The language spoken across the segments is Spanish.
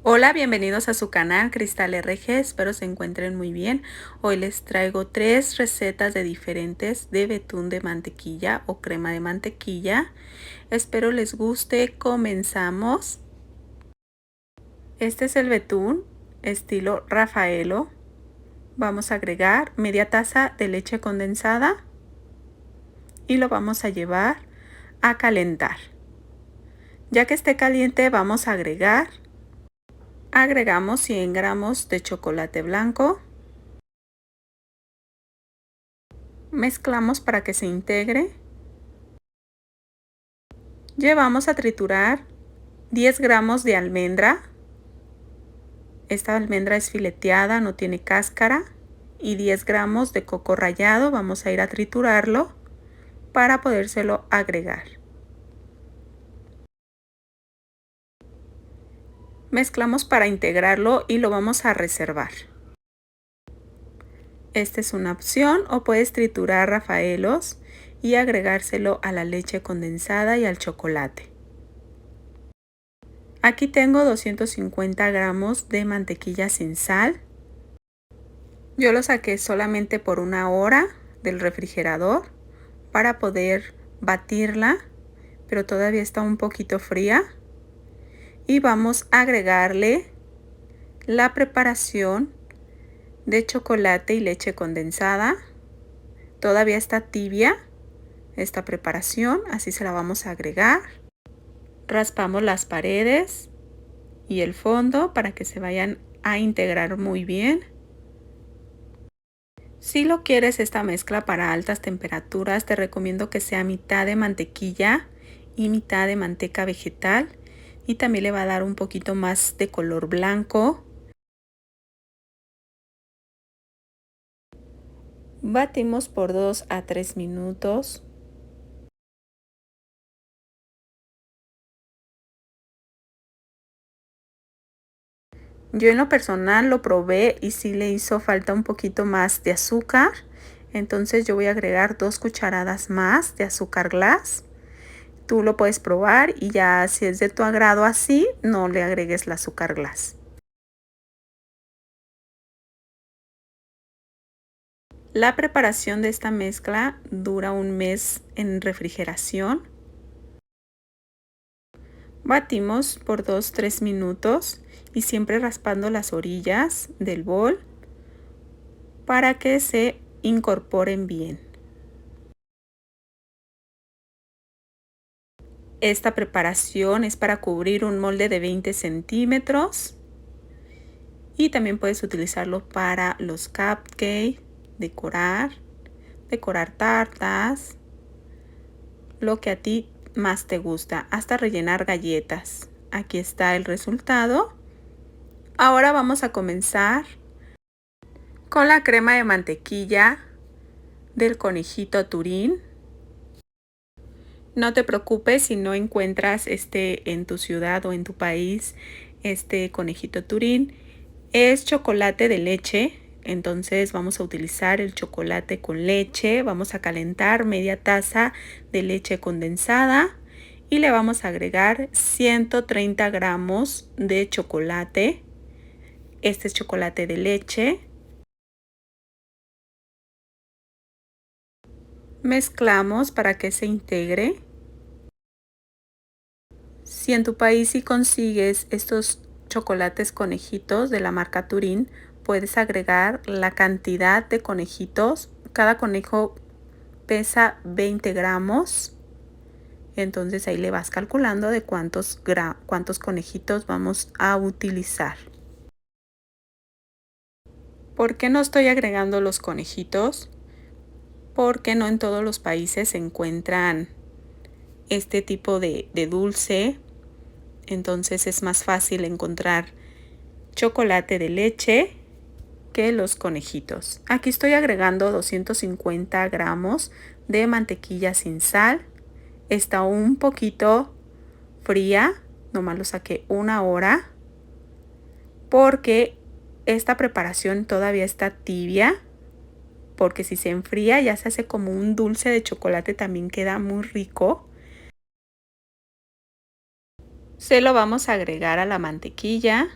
Hola, bienvenidos a su canal Cristal RG, espero se encuentren muy bien. Hoy les traigo 3 recetas de diferentes de betún de mantequilla o crema de mantequilla. Espero les guste, comenzamos. Este es el betún estilo Rafaelo. Vamos a agregar media taza de leche condensada y lo vamos a llevar a calentar. Ya que esté caliente vamos a agregamos 100 gramos de chocolate blanco. Mezclamos para que se integre. Llevamos a triturar 10 gramos de almendra. Esta almendra es fileteada, no tiene cáscara. Y 10 gramos de coco rallado. Vamos a ir a triturarlo para podérselo agregar. Mezclamos para integrarlo y lo vamos a reservar. Esta es una opción, o puedes triturar rafaelos y agregárselo a la leche condensada y al chocolate. Aquí tengo 250 gramos de mantequilla sin sal. Yo lo saqué solamente por 1 hora del refrigerador para poder batirla, pero todavía está un poquito fría. Y vamos a agregarle la preparación de chocolate y leche condensada. Todavía está tibia esta preparación, así se la vamos a agregar. Raspamos las paredes y el fondo para que se vayan a integrar muy bien. Si lo quieres esta mezcla para altas temperaturas, te recomiendo que sea mitad de mantequilla y mitad de manteca vegetal, y también le va a dar un poquito más de color blanco. Batimos por 2 a 3 minutos. Yo en lo personal lo probé y sí le hizo falta un poquito más de azúcar. Entonces yo voy a agregar 2 cucharadas más de azúcar glass. Tú lo puedes probar y ya si es de tu agrado así, no le agregues el azúcar glass. La preparación de esta mezcla dura 1 mes en refrigeración. Batimos por 2-3 minutos y siempre raspando las orillas del bol para que se incorporen bien. Esta preparación es para cubrir un molde de 20 centímetros y también puedes utilizarlo para los cupcakes, decorar tartas, lo que a ti más te gusta, hasta rellenar galletas. Aquí está el resultado. Ahora vamos a comenzar con la crema de mantequilla del conejito Turín. No te preocupes si no encuentras en tu ciudad o en tu país este conejito Turín. Es chocolate de leche, entonces vamos a utilizar el chocolate con leche. Vamos a calentar media taza de leche condensada y le vamos a agregar 130 gramos de chocolate. Este es chocolate de leche. Mezclamos para que se integre. Si en tu país sí consigues estos chocolates conejitos de la marca Turín, puedes agregar la cantidad de conejitos. Cada conejo pesa 20 gramos. Entonces ahí le vas calculando de cuántos conejitos vamos a utilizar. ¿Por qué no estoy agregando los conejitos? Porque no en todos los países se encuentran este tipo de dulce. Entonces es más fácil encontrar chocolate de leche que los conejitos. Aquí estoy agregando 250 gramos de mantequilla sin sal. Está un poquito fría, nomás lo saqué 1 hora porque esta preparación todavía está tibia, porque si se enfría ya se hace como un dulce de chocolate, también queda muy rico. Se lo vamos a agregar a la mantequilla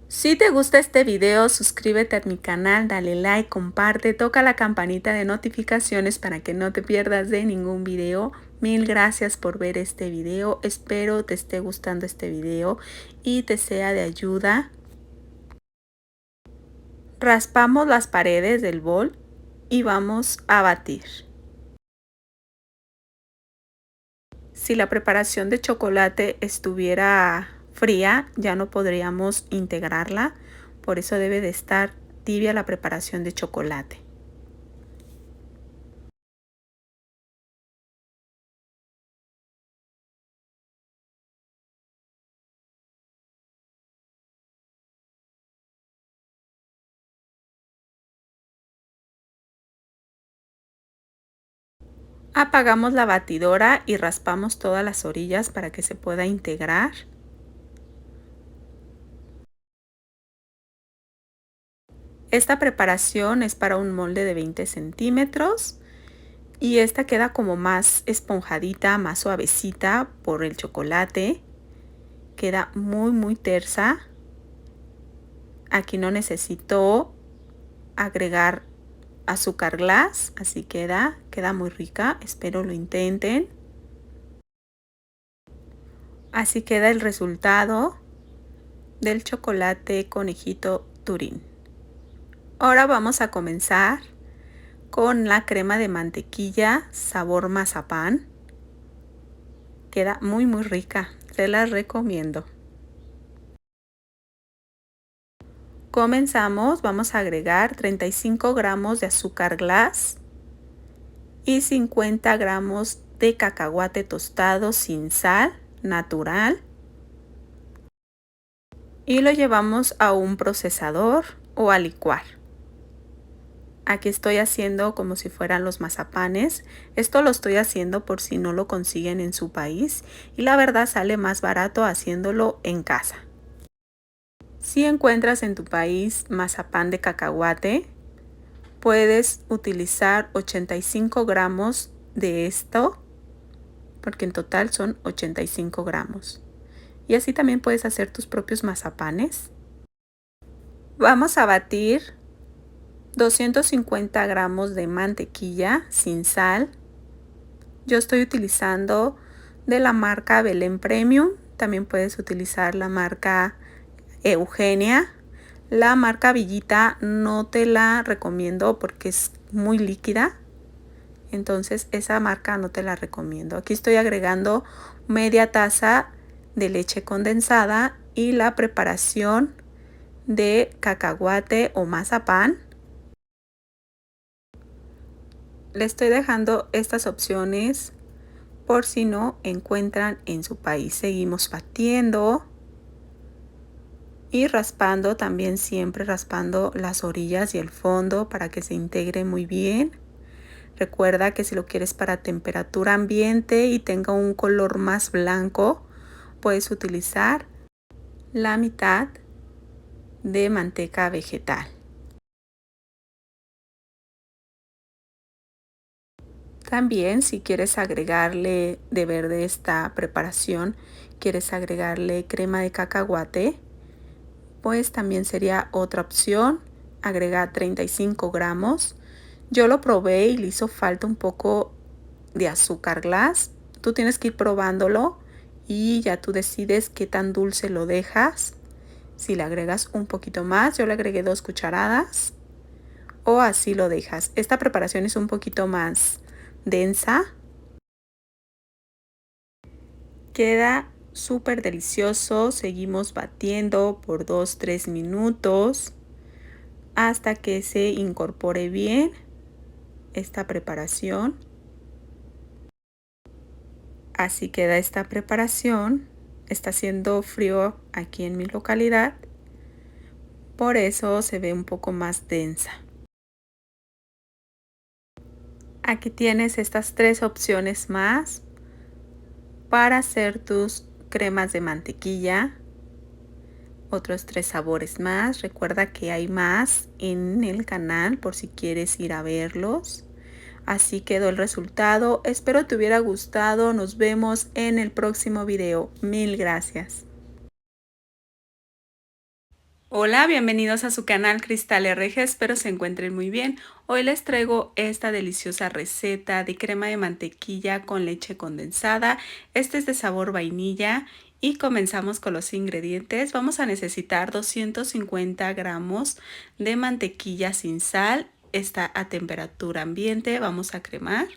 Si te gusta este video, suscríbete a mi canal, dale like, comparte, toca la campanita de notificaciones para que no te pierdas de ningún video. Mil gracias por ver este video, espero te esté gustando este video y te sea de ayuda. Raspamos las paredes del bol y vamos a batir. Si la preparación de chocolate estuviera fría, ya no podríamos integrarla, por eso debe de estar tibia la preparación de chocolate. Apagamos la batidora y raspamos todas las orillas para que se pueda integrar. Esta preparación es para un molde de 20 centímetros y esta queda como más esponjadita, más suavecita por el chocolate. Queda muy tersa. Aquí no necesito agregar azúcar glass, así queda muy rica, espero lo intenten. Así queda el resultado del chocolate conejito Turín. Ahora vamos a comenzar con la crema de mantequilla sabor mazapán. Queda muy rica, se las recomiendo. Comenzamos, vamos a agregar 35 gramos de azúcar glass y 50 gramos de cacahuate tostado sin sal, natural. Y lo llevamos a un procesador o a licuar. Aquí estoy haciendo como si fueran los mazapanes. Esto lo estoy haciendo por si no lo consiguen en su país y la verdad sale más barato haciéndolo en casa. Si encuentras en tu país mazapán de cacahuate, puedes utilizar 85 gramos de esto, porque en total son 85 gramos. Y así también puedes hacer tus propios mazapanes. Vamos a batir 250 gramos de mantequilla sin sal. Yo estoy utilizando de la marca Belén Premium. También puedes utilizar la marca Eugenia. La marca Villita no te la recomiendo porque es muy líquida. Entonces esa marca no te la recomiendo. Aquí estoy agregando media taza de leche condensada y la preparación de cacahuate o mazapán. Le estoy dejando estas opciones por si no encuentran en su país. Seguimos batiendo y raspando, también siempre raspando las orillas y el fondo para que se integre muy bien. Recuerda que si lo quieres para temperatura ambiente y tenga un color más blanco, puedes utilizar la mitad de manteca vegetal. También si quieres agregarle de verde esta preparación, quieres agregarle crema de cacahuate, pues también sería otra opción. Agrega 35 gramos. Yo lo probé y le hizo falta un poco de azúcar glass. Tú tienes que ir probándolo y ya tú decides qué tan dulce lo dejas. Si le agregas un poquito más, yo le agregué 2 cucharadas o así lo dejas. Esta preparación es un poquito más densa. Queda súper delicioso. Seguimos batiendo por 2-3 minutos hasta que se incorpore bien esta preparación. Así queda esta preparación. Está haciendo frío aquí en mi localidad, por eso se ve un poco más densa. Aquí tienes estas 3 opciones más para hacer tus cremas de mantequilla. Otros 3 sabores más. Recuerda que hay más en el canal por si quieres ir a verlos. Así quedó el resultado. Espero te hubiera gustado. Nos vemos en el próximo video. Mil gracias. Hola, bienvenidos a su canal Cristal RG, espero se encuentren muy bien. Hoy les traigo esta deliciosa receta de crema de mantequilla con leche condensada. Este es de sabor vainilla y comenzamos con los ingredientes. Vamos a necesitar 250 gramos de mantequilla sin sal. Está a temperatura ambiente. Vamos a cremar.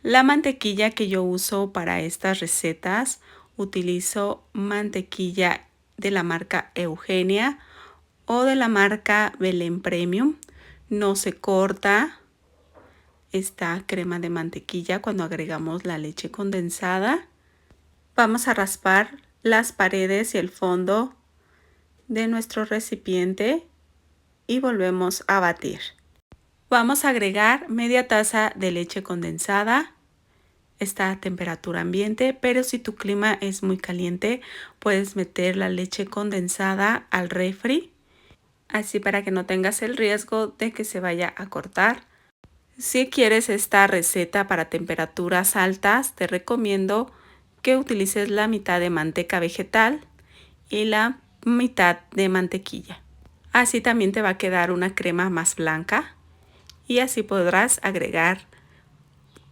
La mantequilla que yo uso para estas recetas, utilizo mantequilla de la marca Eugenia o de la marca Belén Premium. No se corta esta crema de mantequilla cuando agregamos la leche condensada. Vamos a raspar las paredes y el fondo de nuestro recipiente y volvemos a batir. Vamos a agregar media taza de leche condensada. Está a temperatura ambiente, pero si tu clima es muy caliente, puedes meter la leche condensada al refri, así para que no tengas el riesgo de que se vaya a cortar. Si quieres esta receta para temperaturas altas, te recomiendo que utilices la mitad de manteca vegetal y la mitad de mantequilla. Así también te va a quedar una crema más blanca y así podrás agregar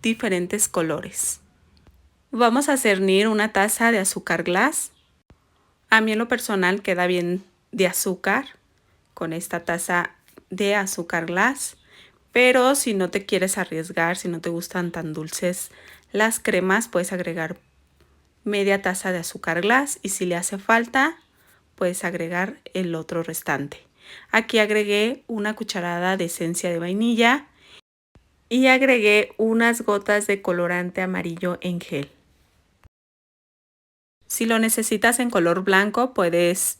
diferentes colores. Vamos a cernir una taza de azúcar glass. A mí en lo personal queda bien de azúcar con esta taza de azúcar glass, pero si no te quieres arriesgar, si no te gustan tan dulces las cremas, puedes agregar media taza de azúcar glass y si le hace falta, puedes agregar el otro restante. Aquí agregué una cucharada de esencia de vainilla y agregué unas gotas de colorante amarillo en gel. Si lo necesitas en color blanco, puedes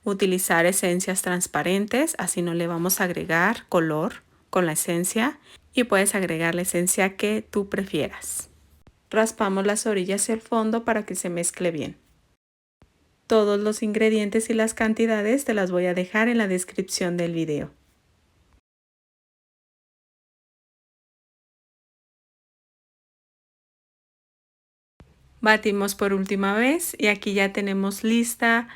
utilizar esencias transparentes, así no le vamos a agregar color con la esencia y puedes agregar la esencia que tú prefieras. Raspamos las orillas y el fondo para que se mezcle bien. Todos los ingredientes y las cantidades te las voy a dejar en la descripción del video. Batimos por última vez y aquí ya tenemos lista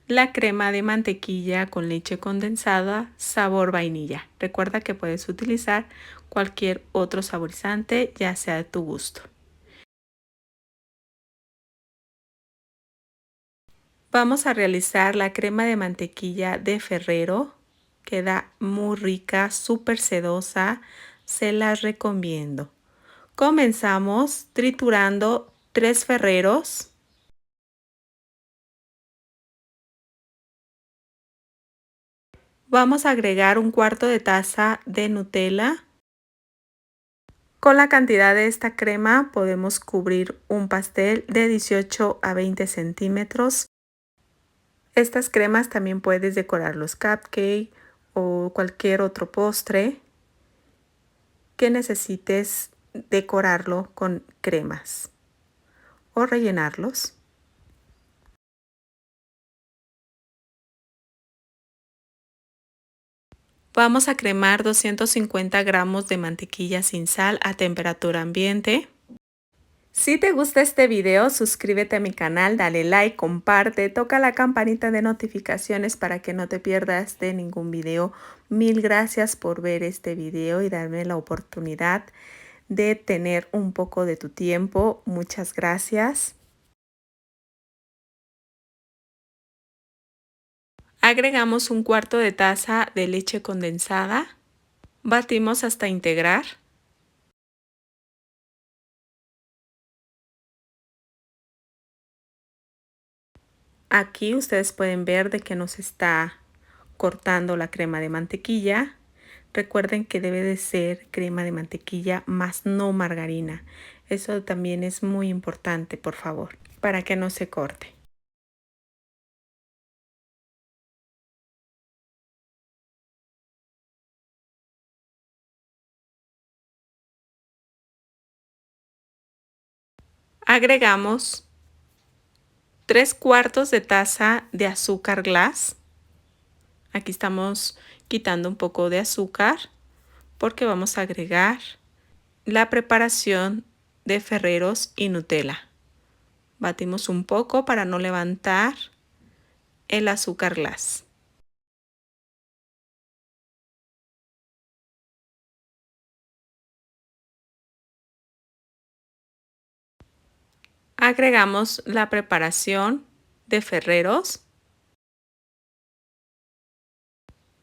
la crema de mantequilla con leche condensada sabor vainilla. Recuerda que puedes utilizar cualquier otro saborizante, ya sea de tu gusto. Vamos a realizar la crema de mantequilla de Ferrero. Queda muy rica, súper sedosa, se las recomiendo. Comenzamos triturando 3 ferreros. Vamos a agregar un cuarto de taza de Nutella. Con la cantidad de esta crema podemos cubrir un pastel de 18 a 20 centímetros. Estas cremas también puedes decorar los cupcakes o cualquier otro postre que necesites decorarlo con cremas o rellenarlos. Vamos a cremar 250 gramos de mantequilla sin sal a temperatura ambiente. Si te gusta este video, suscríbete a mi canal, dale like, comparte, toca la campanita de notificaciones para que no te pierdas de ningún video. Mil gracias por ver este video y darme la oportunidad de tener un poco de tu tiempo. Muchas gracias. Agregamos un cuarto de taza de leche condensada. Batimos hasta integrar. Aquí ustedes pueden ver de que nos está cortando la crema de mantequilla. Recuerden que debe de ser crema de mantequilla más no margarina. Eso también es muy importante, por favor, para que no se corte. Agregamos 3 cuartos de taza de azúcar glass. Aquí estamos quitando un poco de azúcar porque vamos a agregar la preparación de Ferreros y Nutella. Batimos un poco para no levantar el azúcar glass. Agregamos la preparación de Ferreros.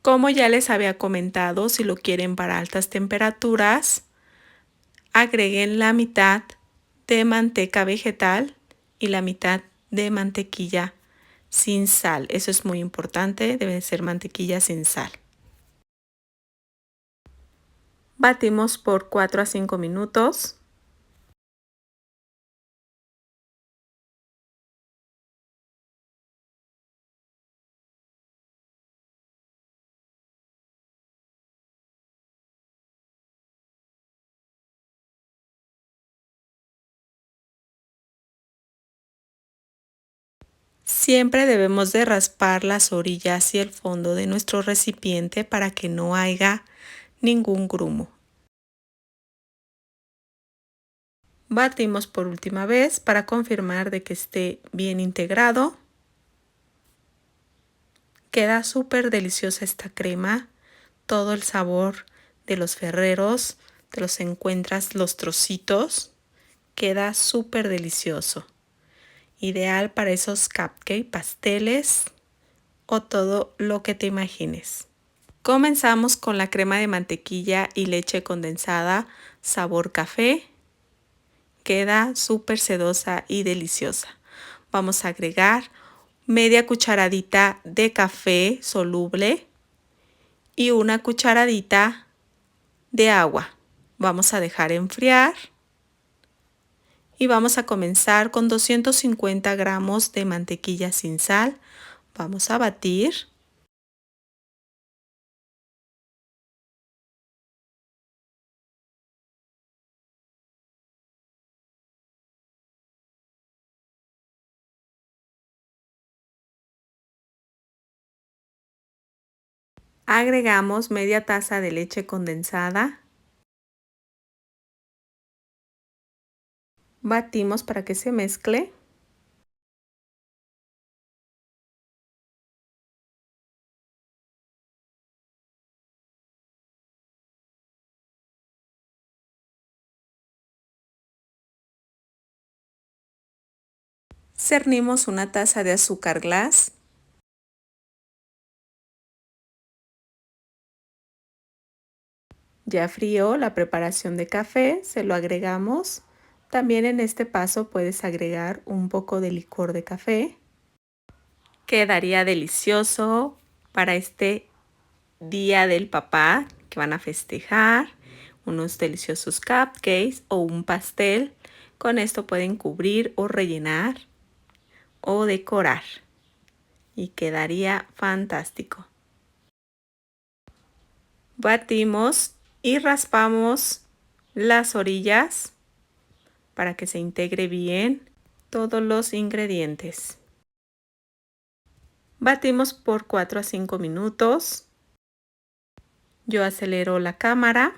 Como ya les había comentado, si lo quieren para altas temperaturas, agreguen la mitad de manteca vegetal y la mitad de mantequilla sin sal. Eso es muy importante, debe ser mantequilla sin sal. Batimos por 4 a 5 minutos. Siempre debemos de raspar las orillas y el fondo de nuestro recipiente para que no haya ningún grumo. Batimos por última vez para confirmar de que esté bien integrado. Queda súper deliciosa esta crema. Todo el sabor de los Ferreros, te los encuentras los trocitos. Queda súper delicioso. Ideal para esos cupcakes, pasteles o todo lo que te imagines. Comenzamos con la crema de mantequilla y leche condensada sabor café. Queda súper sedosa y deliciosa. Vamos a agregar media cucharadita de café soluble y una cucharadita de agua. Vamos a dejar enfriar y vamos a comenzar con 250 gramos de mantequilla sin sal. Vamos a batir. Agregamos media taza de leche condensada. Batimos para que se mezcle. Cernimos una taza de azúcar glass. Ya frío la preparación de café, se lo agregamos. También en este paso puedes agregar un poco de licor de café. Quedaría delicioso para este día del papá que van a festejar. Unos deliciosos cupcakes o un pastel. Con esto pueden cubrir o rellenar o decorar. Y quedaría fantástico. Batimos y raspamos las orillas para que se integre bien todos los ingredientes. Batimos por 4 a 5 minutos. Yo acelero la cámara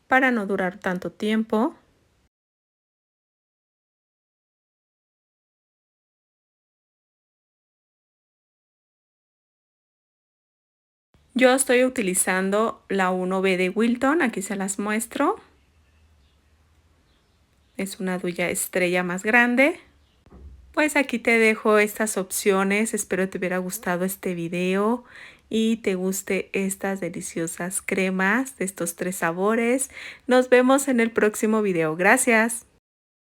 para no durar tanto tiempo. Yo estoy utilizando la 1B de Wilton, aquí se las muestro. Es una duya estrella más grande. Pues aquí te dejo estas opciones, espero te hubiera gustado este video y te guste estas deliciosas cremas de estos 3 sabores. Nos vemos en el próximo video, gracias.